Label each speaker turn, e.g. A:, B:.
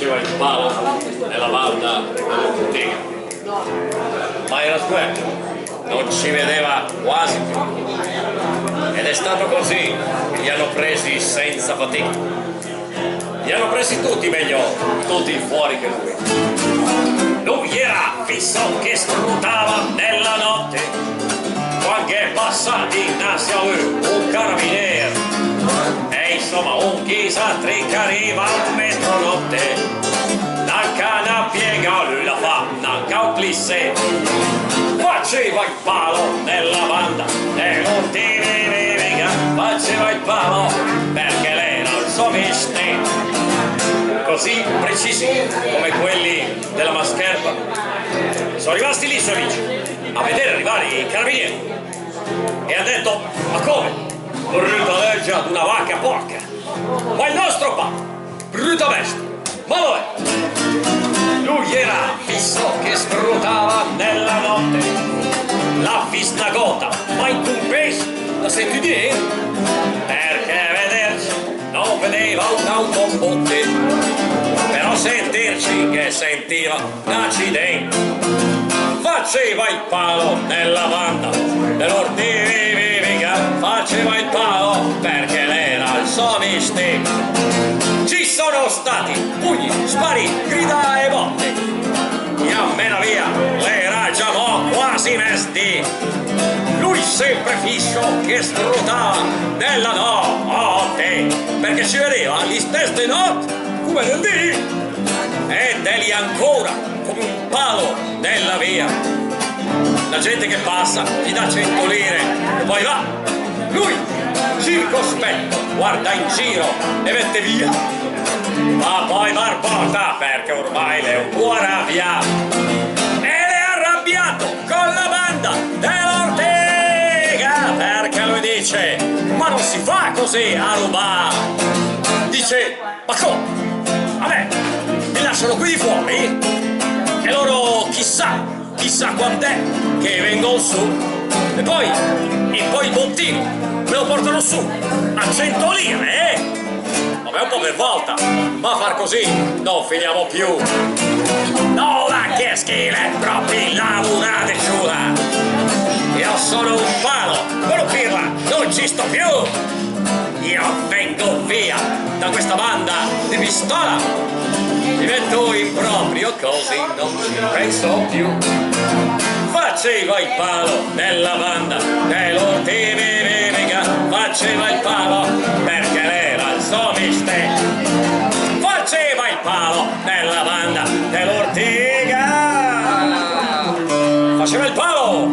A: faceva il palo nella banda dell'Ortega, ma era sguardo, non ci vedeva quasi più. Ed è stato così che li hanno presi senza fatica. Li hanno presi tutti, meglio, tutti fuori che lui. Lui era fisso che scrutava nella notte, quando è passato innanzi a lui un carabiniere. E insomma un chisatri che arriva a mezzanotte, la canna piega lui la fa, nanca un plissé. Faceva il palo nella banda dell'Ortega, faceva il palo perché lei era il suo mestiere. Così precisi come quelli della mascherpa sono rimasti lì i suoi amici a vedere arrivare i carabinieri e ha detto: ma come? Brutta legge ad una vacca porca, ma il nostro papà, brutta bestia, ma dov'è? Lui era fisso che scrutava nella notte, la fisnagota, ma in un pesce la senti dire, perché vederci non vedeva un autobotte, però sentirci che sentiva un accidente. Faceva il palo nella banda dell'Ortega, faceva il palo perché l'era il suo mestiere. Ci sono stati pugni, spari, grida e botte, e a mena via l'era già quasi mesti. Lui sempre fisso che scrutava nella notte, perché ci vedeva gli stesse notti come nel dì, ed è lì ancora come un palo nella via. La gente che passa gli dà 100 lire e poi va. Lui, circospetto, guarda in giro e mette via, ma poi barbota perché ormai le è un po' arrabbia. Ed è arrabbiato con la banda dell'Ortega perché lui dice: ma non si fa così a rubare. Dice: ma come? Vabbè, mi lasciano qui fuori e loro chissà quant'è che vengono su, e poi il bottino me lo portano su a 100 lire, Vabbè, un po' per volta, ma far così non finiamo più. No, la che schile, proprio lavorate ciula. Io sono un palo, quello pirla, non ci sto più. Io vengo via da questa banda di pistola, divento improprio così non ci penso più. Faceva il palo nella banda dell'Ortega, faceva il palo perché era il suo mestiere. Faceva il palo nella banda dell'Ortega, faceva il palo